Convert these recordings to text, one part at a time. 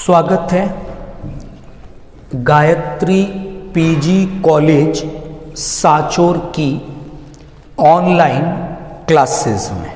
स्वागत है Gayatri PG college Sanchore की ऑनलाइन क्लासेस में।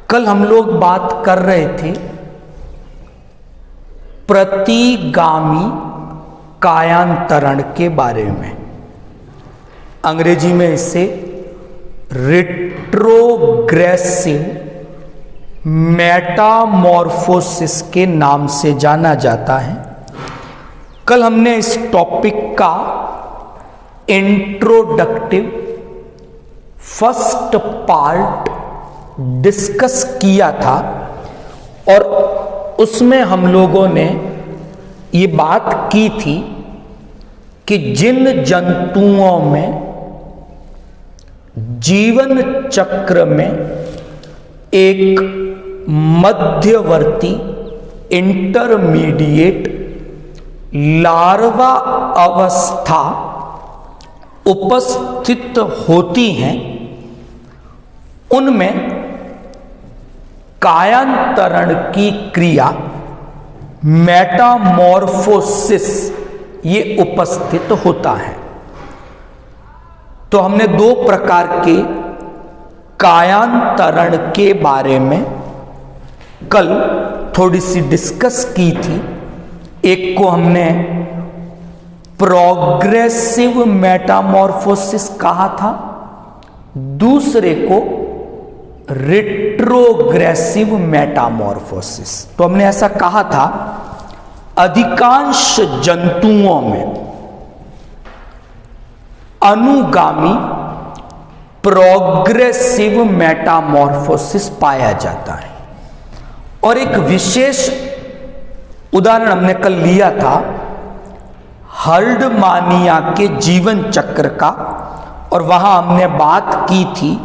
कल हम लोग बात कर रहे थे प्रतिगामी कायांतरण के बारे में। अंग्रेजी में इसे रिट्रोग्रेसिव मेटामॉर्फोसिस के नाम से जाना जाता है। कल हमने इस टॉपिक का इंट्रोडक्टिव फर्स्ट पार्ट डिस्कस किया था और उसमें हम लोगों ने ये बात की थी कि जिन जंतुओं में जीवन चक्र में एक मध्यवर्ती इंटरमीडिएट लार्वा अवस्था उपस्थित होती हैं, उनमें कायांतरण की क्रिया मेटामॉर्फोसिस ये उपस्थित होता है। तो हमने दो प्रकार के कायांतरण के बारे में कल थोड़ी सी डिस्कस की थी। एक को हमने प्रोग्रेसिव मेटामॉर्फोसिस कहा था, दूसरे को रिट्रोग्रेसिव मेटामॉर्फोसिस। तो हमने ऐसा कहा था अधिकांश जंतुओं में अनुगामी प्रोग्रेसिव मेटामॉर्फोसिस पाया जाता है। और एक विशेष उदाहरण हमने कल लिया था हर्डमानिया के जीवन चक्र का, और वहां हमने बात की थी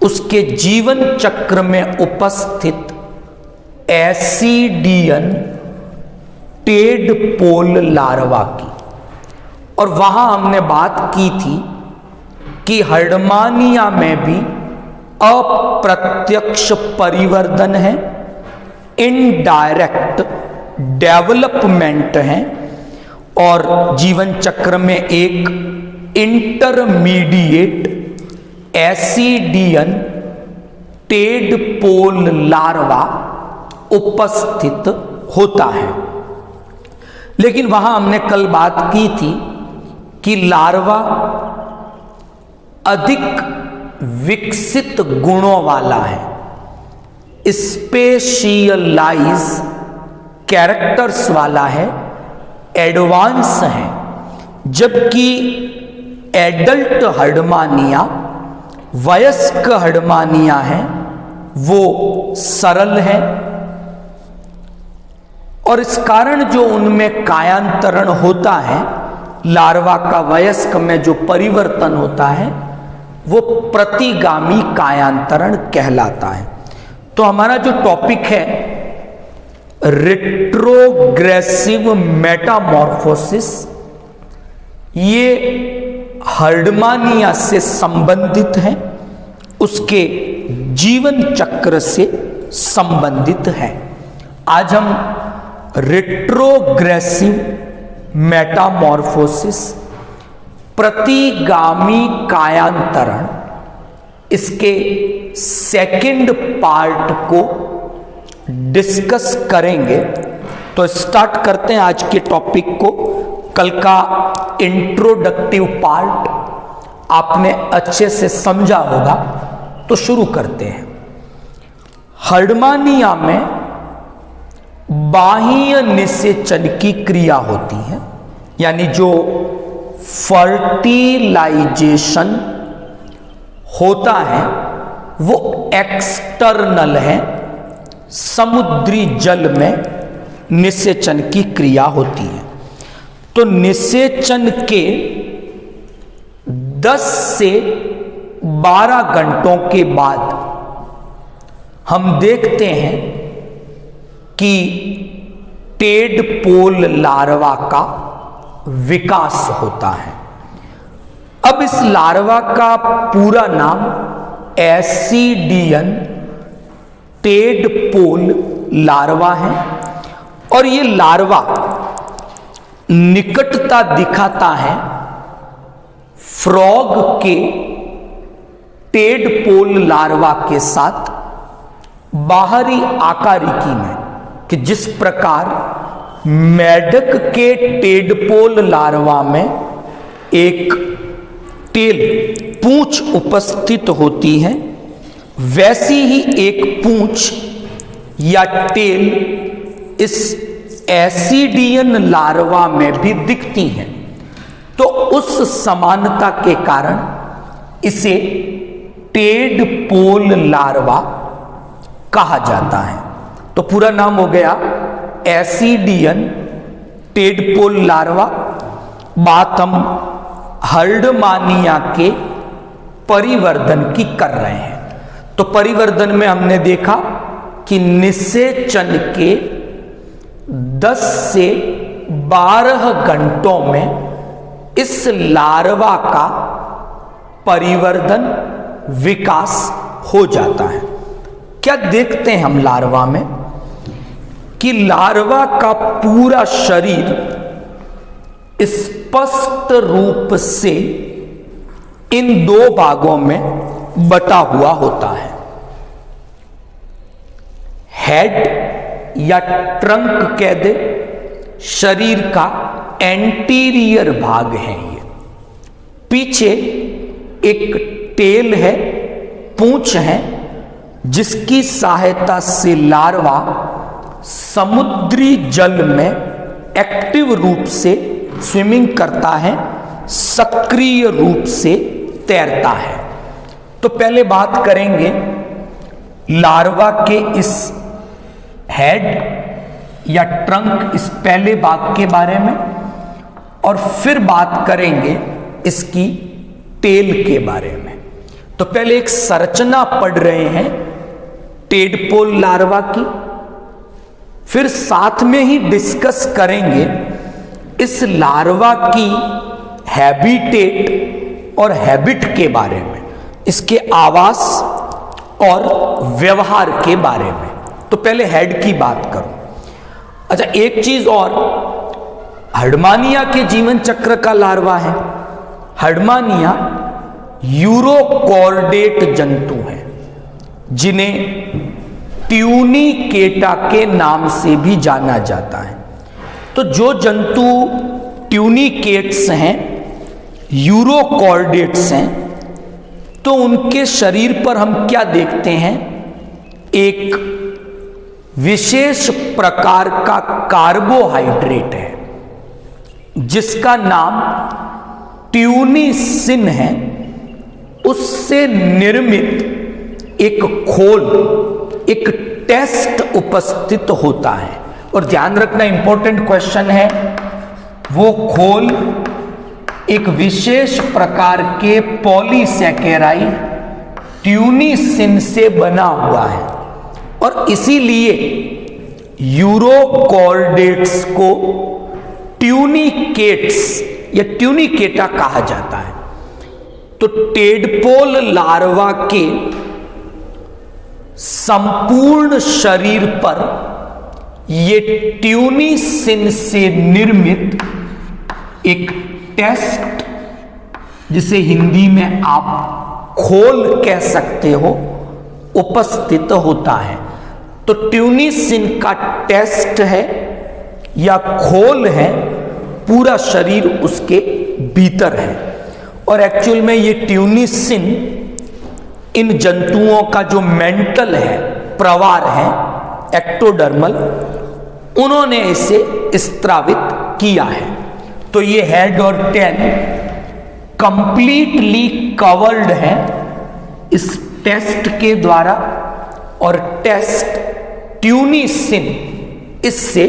उसके जीवन चक्र में उपस्थित एसिडियन टेडपोल लार्वा की। और वहां हमने बात की थी कि हर्डमानिया में भी अप्रत्यक्ष परिवर्धन है, इनडायरेक्ट डेवलपमेंट है, और जीवन चक्र में एक इंटरमीडिएट एसिडियन टेडपोल लार्वा उपस्थित होता है। लेकिन वहां हमने कल बात की थी कि लार्वा अधिक विकसित गुणों वाला है, स्पेशियलाइज कैरेक्टर्स वाला है, एडवांस है, जबकि एडल्ट हर्डमानिया वयस्क हर्डमानिया है वो सरल है। और इस कारण जो उनमें कायांतरण होता है, लार्वा का वयस्क में जो परिवर्तन होता है वो प्रतिगामी कायांतरण कहलाता है। तो हमारा जो टॉपिक है रिट्रोग्रेसिव मेटामॉर्फोसिस, ये हर्डमानिया से संबंधित है, उसके जीवन चक्र से संबंधित है। आज हम रिट्रोग्रेसिव मेटामॉर्फोसिस प्रतिगामी कायांतरण इसके सेकंड पार्ट को डिस्कस करेंगे। तो स्टार्ट करते हैं आज के टॉपिक को। कल का इंट्रोडक्टिव पार्ट आपने अच्छे से समझा होगा, तो शुरू करते हैं। हर्डमानिया में बाह्य निषेचन की क्रिया होती है, यानी जो फर्टिलाइजेशन होता है वो एक्सटर्नल है, समुद्री जल में निषेचन की क्रिया होती है। तो निषेचन के 10 से 12 घंटों के बाद हम देखते हैं कि टेडपोल लार्वा का विकास होता है। अब इस लार्वा का पूरा नाम एसिडियन टेडपोल लार्वा है और ये लार्वा निकटता दिखाता है फ्रॉग के टेडपोल लार्वा के साथ बाहरी आकारिकी में, कि जिस प्रकार मेढक के टेडपोल लार्वा में एक टेल पूंछ उपस्थित होती है, वैसी ही एक पूंछ या टेल इस एसिडियन लार्वा में भी दिखती है। तो उस समानता के कारण इसे टेडपोल लार्वा कहा जाता है। तो पूरा नाम हो गया एसिडियन टेडपोल लार्वा। बात हम हर्डमानिया के परिवर्धन की कर रहे हैं। तो परिवर्धन में हमने देखा कि निषेचन के 10 से 12 घंटों में इस लार्वा का परिवर्धन विकास हो जाता है। क्या देखते हैं हम लार्वा में कि लार्वा का पूरा शरीर स्पष्ट रूप से इन 2 भागों में बटा हुआ होता है। हेड या ट्रंक कह दे, शरीर का एंटीरियर भाग है ये। पीछे एक टेल है, पूंछ है, जिसकी सहायता से लार्वा समुद्री जल में एक्टिव रूप से स्विमिंग करता है, सक्रिय रूप से तैरता है। तो पहले बात करेंगे लार्वा के इस हेड या ट्रंक, इस पहले भाग के बारे में, और फिर बात करेंगे इसकी टेल के बारे में। तो पहले एक संरचना पढ़ रहे हैं टेडपोल लार्वा की, फिर साथ में ही डिस्कस करेंगे इस लार्वा की हैबिटेट और हैबिट के बारे में, इसके आवास और व्यवहार के बारे में। तो पहले हेड की बात करूं। अच्छा, एक चीज और, हर्डमानिया के जीवन चक्र का लार्वा है। हर्डमानिया यूरोकॉर्डेट जंतु हैं, जिन्हें ट्यूनिकेटा के नाम से भी जाना जाता है। तो जो जंतु ट्यूनिकेट्स हैं, यूरोकॉर्डेट्स हैं, तो उनके शरीर पर हम क्या देखते हैं? एक विशेष प्रकार का कार्बोहाइड्रेट है जिसका नाम ट्यूनिसिन है। उससे निर्मित एक खोल, एक टेस्ट उपस्थित होता है। और ध्यान रखना, इंपॉर्टेंट क्वेश्चन है, वो खोल एक विशेष प्रकार के पॉलीसैकेराइड ट्यूनिसिन से बना हुआ है, और इसीलिए यूरोकॉर्डेट्स को ट्यूनिकेट्स या ट्यूनिकेटा कहा जाता है। तो टेडपोल लार्वा के संपूर्ण शरीर पर ये ट्यूनिसिन से निर्मित एक टेस्ट, जिसे हिंदी में आप खोल कह सकते हो, उपस्थित होता है। तो ट्यूनिसिन का टेस्ट है या खोल है, पूरा शरीर उसके भीतर है। और एक्चुअल में ये ट्यूनिसिन इन जंतुओं का जो मेंटल है, प्रवार है, एक्टोडर्मल, उन्होंने इसे स्त्रावित किया है। तो ये हेड और टेल कंप्लीटली कवर्ड है इस टेस्ट के द्वारा, और टेस्ट ट्यूनिसिन इससे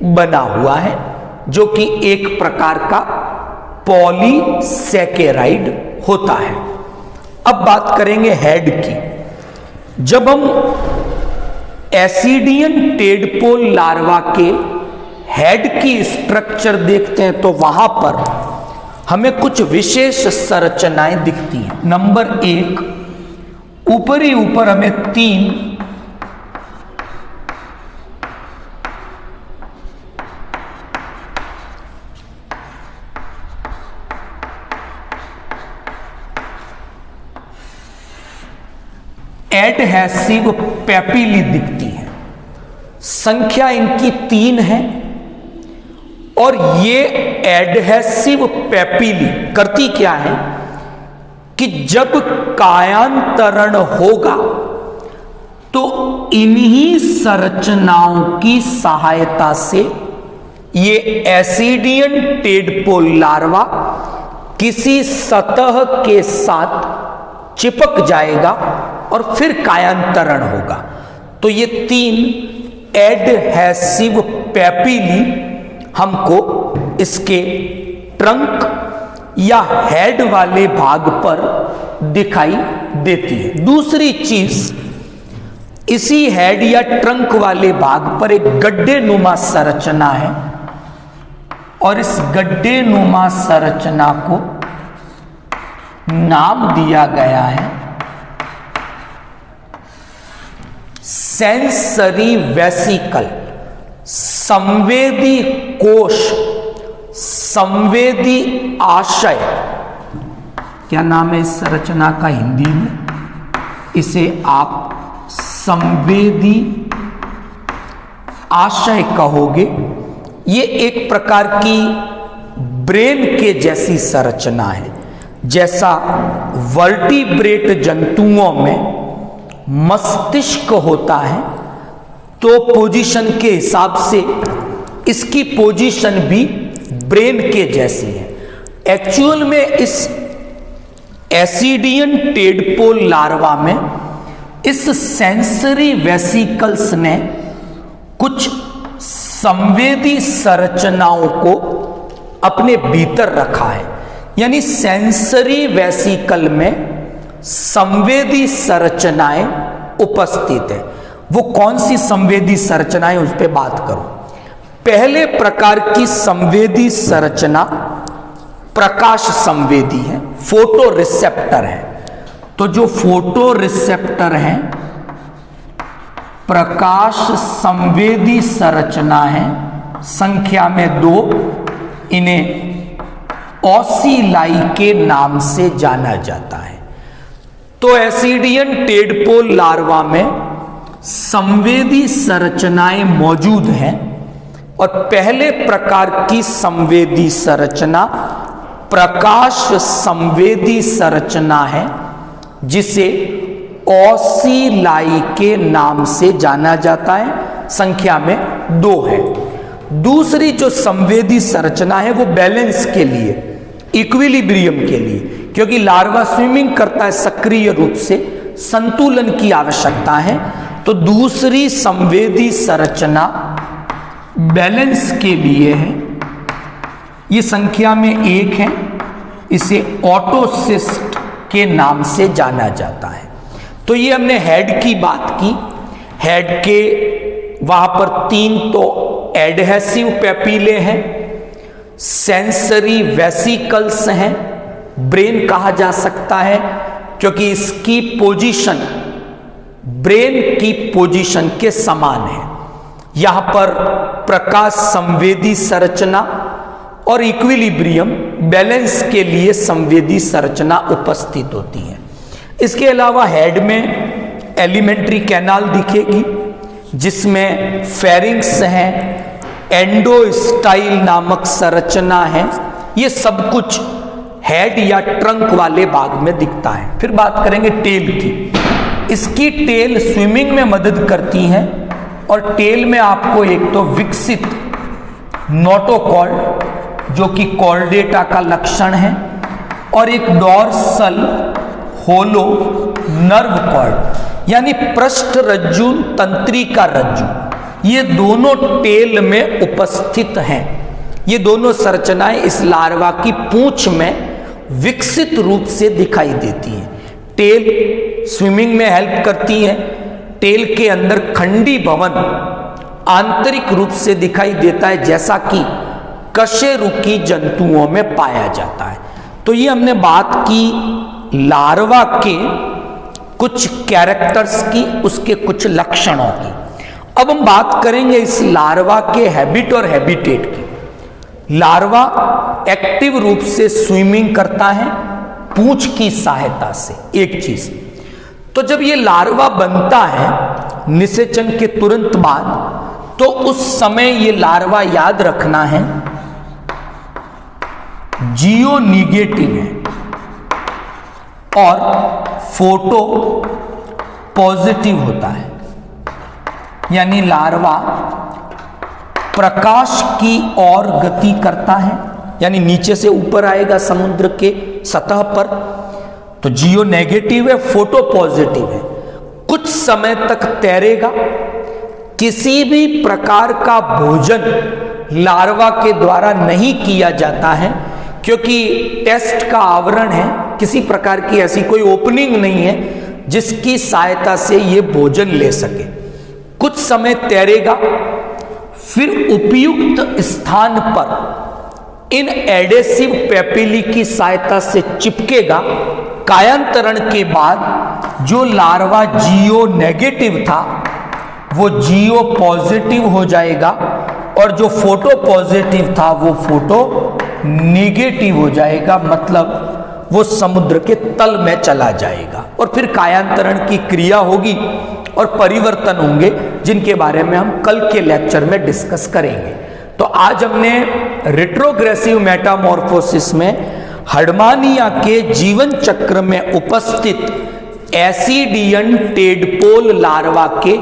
बना हुआ है, जो कि एक प्रकार का पॉलीसैकेराइड होता है। अब बात करेंगे हेड की। जब हम एसिडियन टेडपोल लार्वा के हेड की स्ट्रक्चर देखते हैं तो वहां पर हमें कुछ विशेष संरचनाएं दिखती हैं। नंबर 1, ऊपरी ऊपर हमें 3 एडहेसिव पेपिली दिखती हैं। संख्या इनकी 3 है और ये एडहेसिव पेपिली करती क्या है कि जब कायांतरण होगा तो इन्हीं संरचनाओं की सहायता से ये एसिडियन टेडपोल लार्वा किसी सतह के साथ चिपक जाएगा और फिर कायांतरण होगा। तो ये 3 एडहेसिव पेपिली हमको इसके ट्रंक या हेड वाले भाग पर दिखाई देती है। दूसरी चीज, इसी हेड या ट्रंक वाले भाग पर एक गड्ढे नुमा संरचना है और इस गड्ढे नुमा संरचना को नाम दिया गया है सेंसरी वेसिकल, संवेदी कोश, संवेदी आशय। क्या नाम है इस संरचना का हिंदी में? इसे आप संवेदी आशय कहोगे। ये एक प्रकार की ब्रेन के जैसी संरचना है। जैसा वर्टिब्रेट जंतुओं में मस्तिष्क होता है तो पोजीशन के हिसाब से इसकी पोजीशन भी ब्रेन के जैसी है। एक्चुअल में इस एसिडियन टेडपोल लार्वा में इस सेंसरी वेसिकल्स ने कुछ संवेदी संरचनाओं को अपने भीतर रखा है। यानी सेंसरी वेसिकल में संवेदी संरचनाएं उपस्थित है। वो कौन सी संवेदी संरचनाएं, उस पर बात करो। पहले प्रकार की संवेदी संरचना प्रकाश संवेदी है, फोटो रिसेप्टर है। तो जो फोटो रिसेप्टर है, प्रकाश संवेदी संरचना है, संख्या में 2, इन्हें ओसिलाई के नाम से जाना जाता है। तो एसिडियन टेडपोल लार्वा में संवेदी संरचनाएं मौजूद हैं और पहले प्रकार की संवेदी संरचना प्रकाश संवेदी संरचना है जिसे ओसिलाई के नाम से जाना जाता है, संख्या में 2 है। दूसरी जो संवेदी संरचना है वो बैलेंस के लिए, इक्विलिब्रियम के लिए, क्योंकि लार्वा स्विमिंग करता है सक्रिय रूप से, संतुलन की आवश्यकता है। तो दूसरी संवेदी संरचना बैलेंस के लिए है। ये संख्या में 1 है, इसे ऑटोसिस्ट के नाम से जाना जाता है। तो ये हमने हेड की बात की। हेड के वहां पर 3 तो एडहेसिव पेपिले हैं, सेंसरी वेसिकल्स हैं, ब्रेन कहा जा सकता है क्योंकि इसकी पोजीशन ब्रेन की पोजीशन के समान है। यहां पर प्रकाश संवेदी संरचना और इक्विलिब्रियम बैलेंस के लिए संवेदी संरचना उपस्थित होती है। इसके अलावा हेड में एलिमेंट्री कैनाल दिखेगी जिसमें फेरिंग्स हैं, एंडोस्टाइल नामक संरचना है। ये सब कुछ हेड या ट्रंक वाले भाग में दिखता है। फिर बात करेंगे टेल की। इसकी टेल स्विमिंग में मदद करती है और टेल में आपको एक तो विकसित नोटोकॉर्ड जो कि कॉर्डेटा का लक्षण है और एक डॉर्सल होलो नर्व कॉर्ड यानी पृष्ठ रज्जु तंत्रिका रज्जु, ये दोनों टेल में उपस्थित हैं। ये दोनों संरचनाएं इस लार्वा की पूंछ में विकसित रूप से दिखाई देती हैं। टेल स्विमिंग में हेल्प करती है। टेल के अंदर खंडी भवन आंतरिक रूप से दिखाई देता है जैसा कि कशेरुकी जंतुओं में पाया जाता है। तो ये हमने बात की लार्वा के कुछ कैरेक्टर्स की, उसके कुछ लक्षणों की। अब हम बात करेंगे इस लार्वा के हैबिट और हैबिटेट की। लार्वा एक्टिव रूप से स्विमिंग करता है पूंछ की सहायता से, एक चीज। तो जब ये लार्वा बनता है निषेचन के तुरंत बाद, तो उस समय ये लार्वा याद रखना है जीओ निगेटिव है और फोटो पॉजिटिव होता है। यानी लार्वा प्रकाश की ओर गति करता है, यानी नीचे से ऊपर आएगा समुद्र के सतह पर, तो जीओ नेगेटिव है, फोटो पॉजिटिव है। कुछ समय तक तैरेगा। किसी भी प्रकार का भोजन लार्वा के द्वारा नहीं किया जाता है, क्योंकि टेस्ट का आवरण है, किसी प्रकार की ऐसी कोई ओपनिंग नहीं है जिसकी सहायता से ये भोजन ले सके। कुछ समय तैरेगा, फिर उपयुक्त स्थान पर इन एडेसिव पेपिली की सहायता से चिपकेगा। कायांतरण के बाद जो लार्वा जीओ नेगेटिव था वो जीओ पॉजिटिव हो जाएगा और जो फोटो पॉजिटिव था वो फोटो नेगेटिव हो जाएगा, मतलब वो समुद्र के तल में चला जाएगा। और फिर कायांतरण की क्रिया होगी और परिवर्तन होंगे, जिनके बारे में हम कल के लेक्चर में डिस्कस करेंगे। तो आज हमने रेट्रोग्रेसिव मेटामॉर्फोसिस में हर्डमानिया के जीवन चक्र में उपस्थित एसिडियन टेडपोल लार्वा के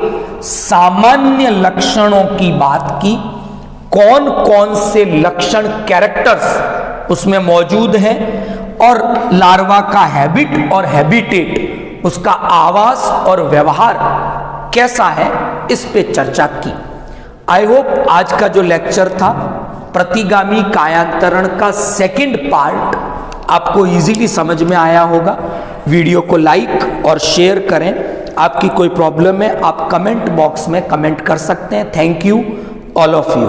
सामान्य लक्षणों की बात की। कौन कौन से लक्षण, कैरेक्टर्स उसमें मौजूद हैं और लार्वा का हैबिट और हैबिटेट, उसका आवास और व्यवहार कैसा है, इस पे चर्चा की। आई होप आज का जो लेक्चर था प्रतिगामी कायांतरण का सेकंड पार्ट आपको इजीली समझ में आया होगा। वीडियो को लाइक और शेयर करें। आपकी कोई प्रॉब्लम है आप कमेंट बॉक्स में कमेंट कर सकते हैं। Thank you all of you.